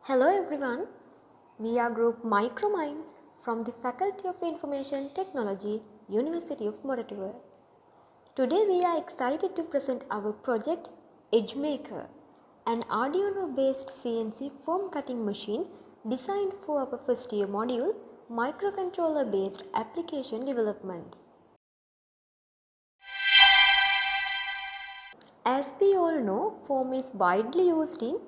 Hello everyone, we are group Microminds from the Faculty of Information Technology, University of Moratuwa. Today we are excited to present our project EdgeMaker, an Arduino-based CNC foam cutting machine designed for our first year module, microcontroller-based application development. As we all know, foam is widely used in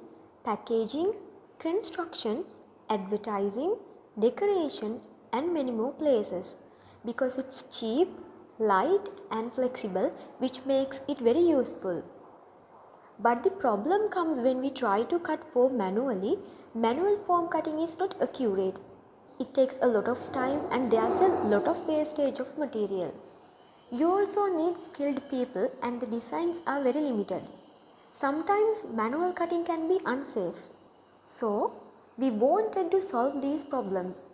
packaging, construction, advertising, decoration and many more places because it's cheap, light and flexible, which makes it very useful. But the problem comes when we try to cut foam manually. Manual foam cutting is not accurate. It takes a lot of time and there's a lot of wastage of material. You also need skilled people and the designs are very limited. Sometimes manual cutting can be unsafe. So, we wanted to solve these problems.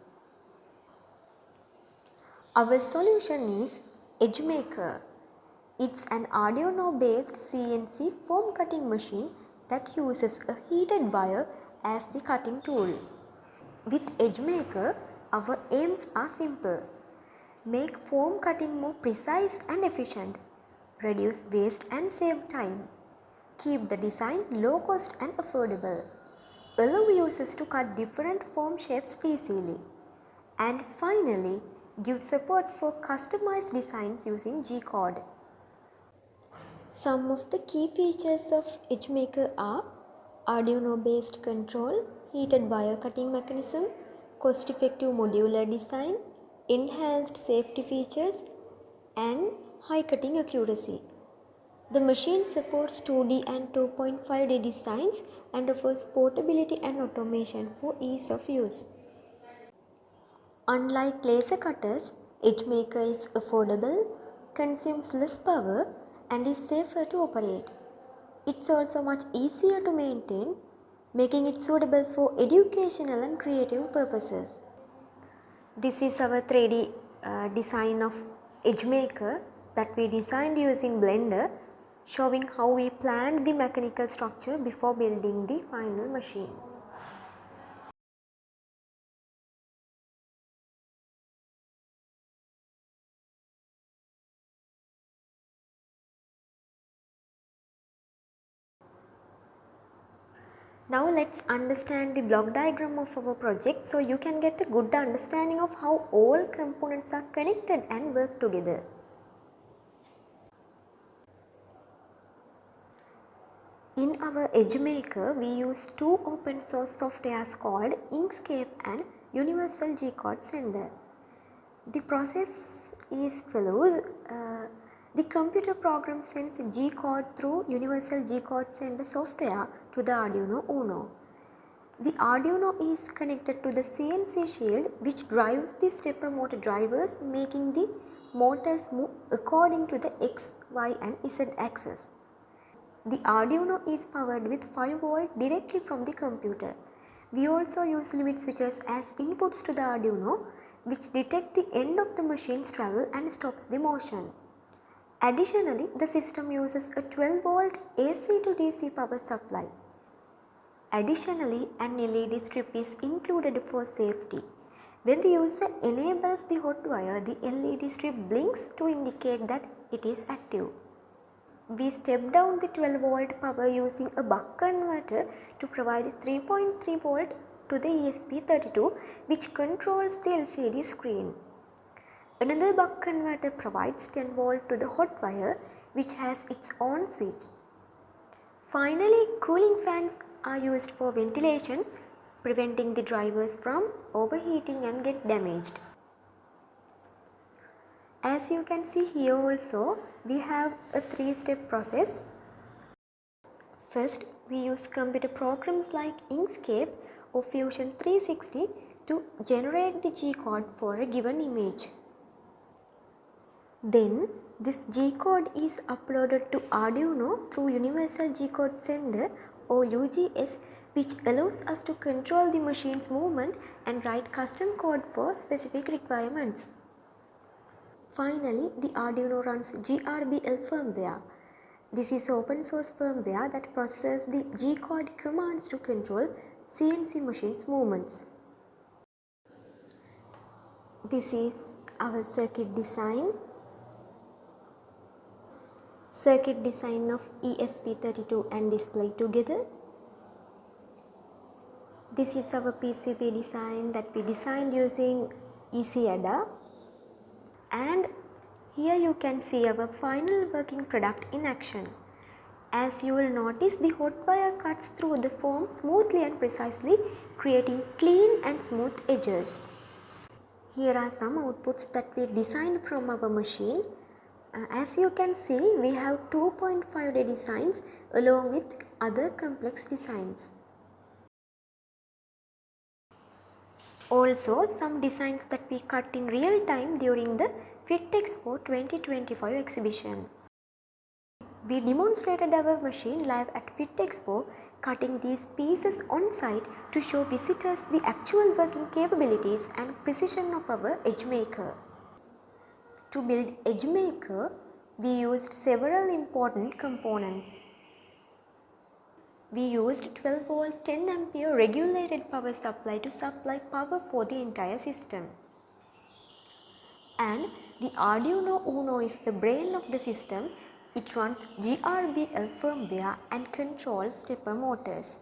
Our solution is EdgeMaker. It's an Arduino-based CNC foam cutting machine that uses a heated wire as the cutting tool. With EdgeMaker, our aims are simple. Make foam cutting more precise and efficient. Reduce waste and save time. Keep the design low cost and affordable. Allow users to cut different foam shapes easily. And finally, give support for customized designs using G-code. Some of the key features of EdgeMaker are Arduino-based control, heated wire cutting mechanism, cost-effective modular design, enhanced safety features, and high cutting accuracy. The machine supports 2D and 2.5D designs and offers portability and automation for ease of use. Unlike laser cutters, EdgeMaker is affordable, consumes less power, and is safer to operate. It's also much easier to maintain, making it suitable for educational and creative purposes. This is our 3D design of EdgeMaker that we designed using Blender, showing how we planned the mechanical structure before building the final machine. Now let's understand the block diagram of our project so you can get a good understanding of how all components are connected and work together. In our EdgeMaker, we use two open source softwares called Inkscape and Universal G-code Sender. The process is follows. The computer program sends G-code through Universal G-code Sender software to the Arduino Uno. The Arduino is connected to the CNC shield which drives the stepper motor drivers, making the motors move according to the X, Y and Z axis. The Arduino is powered with 5 volt directly from the computer. We also use limit switches as inputs to the Arduino, which detect the end of the machine's travel and stops the motion. Additionally, the system uses a 12 volt AC to DC power supply. Additionally, an LED strip is included for safety. When the user enables the hot wire, the LED strip blinks to indicate that it is active. We step down the 12 volt power using a buck converter to provide 3.3 volt to the ESP32, which controls the LCD screen. Another buck converter provides 10 volt to the hot wire, which has its own switch. Finally, cooling fans are used for ventilation, preventing the drivers from overheating and get damaged. As you can see here also, we have a 3-step process. First, we use computer programs like Inkscape or Fusion 360 to generate the G-code for a given image. Then, this G-code is uploaded to Arduino through Universal G-code Sender or UGS, which allows us to control the machine's movement and write custom code for specific requirements. Finally, the Arduino runs GRBL firmware. This is open source firmware that processes the G-code commands to control CNC machine's movements. This is our circuit design of ESP32 and display together. This is our PCB design that we designed using ECADA, and here you can see our final working product in action. As you will notice, the hot wire cuts through the foam smoothly and precisely, creating clean and smooth edges. Here are some outputs that we designed from our machine. As you can see, we have 2.5D designs along with other complex designs. Also, some designs that we cut in real time during the Fit Expo 2025 exhibition. We demonstrated our machine live at Fit Expo, cutting these pieces on site to show visitors the actual working capabilities and precision of our EdgeMaker. To build EdgeMaker, we used several important components. We used 12 volt 10 ampere regulated power supply to supply power for the entire system. And the Arduino Uno is the brain of the system. It runs GRBL firmware and controls stepper motors.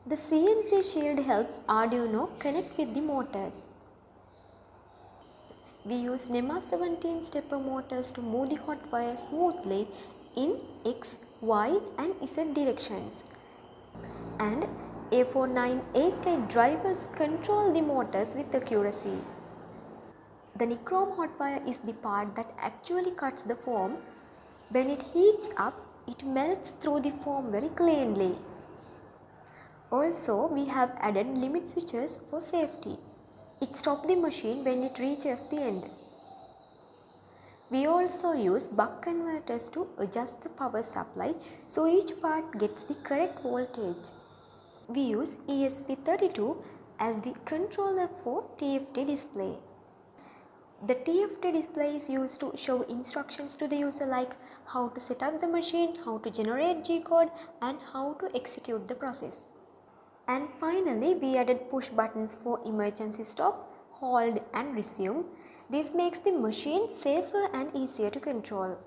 The CNC shield helps Arduino connect with the motors. We use NEMA 17 stepper motors to move the hot wire smoothly in X, Y and Z directions. And A4988 drivers control the motors with accuracy. The nichrome hot wire is the part that actually cuts the foam. When it heats up, it melts through the foam very cleanly. Also, we have added limit switches for safety. It stops the machine when it reaches the end. We also use buck converters to adjust the power supply so each part gets the correct voltage. We use ESP32 as the controller for TFT display. The TFT display is used to show instructions to the user like how to set up the machine, how to generate G-code and how to execute the process. And finally, we added push buttons for emergency stop, hold and resume. This makes the machine safer and easier to control.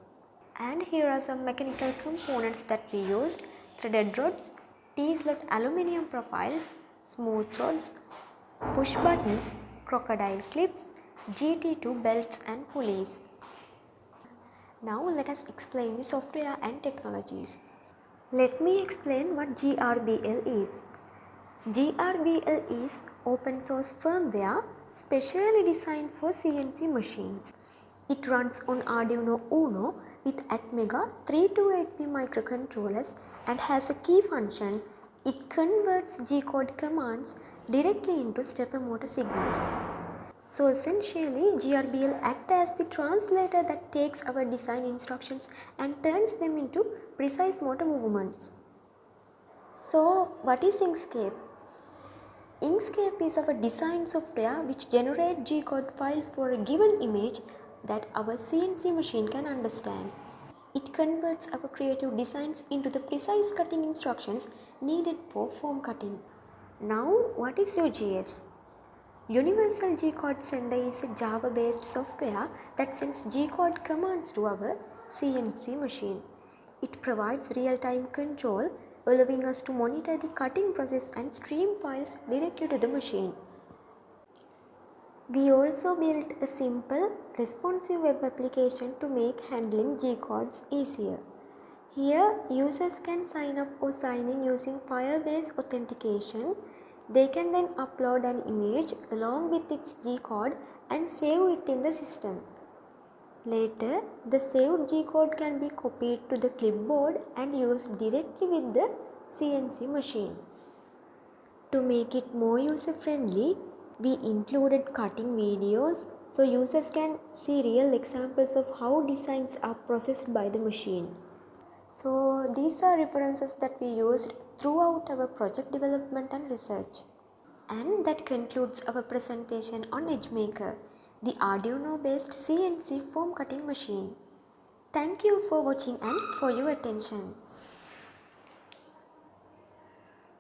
And here are some mechanical components that we used: threaded rods, T-slot aluminium profiles, smooth rods, push buttons, crocodile clips, GT2 belts and pulleys. Now let us explain the software and technologies. Let me explain what GRBL is. GRBL is open source firmware specially designed for CNC machines. It runs on Arduino Uno with EdgeMaker 328P microcontrollers and has a key function. It converts G-code commands directly into stepper motor signals. So essentially, GRBL acts as the translator that takes our design instructions and turns them into precise motor movements. So what is Inkscape? Inkscape is our design software which generates G-code files for a given image that our CNC machine can understand. It converts our creative designs into the precise cutting instructions needed for foam cutting. Now, what is UGS? Universal G-code sender is a Java-based software that sends G-code commands to our CNC machine. It provides real-time control, allowing us to monitor the cutting process and stream files directly to the machine. We also built a simple, responsive web application to make handling G-codes easier. Here, users can sign up or sign in using Firebase authentication. They can then upload an image along with its G-code and save it in the system. Later, the saved G-code can be copied to the clipboard and used directly with the CNC machine. To make it more user-friendly, we included cutting videos so users can see real examples of how designs are processed by the machine. So these are references that we used throughout our project development and research. And that concludes our presentation on EdgeMaker, the Arduino-based CNC foam cutting machine. Thank you for watching and for your attention.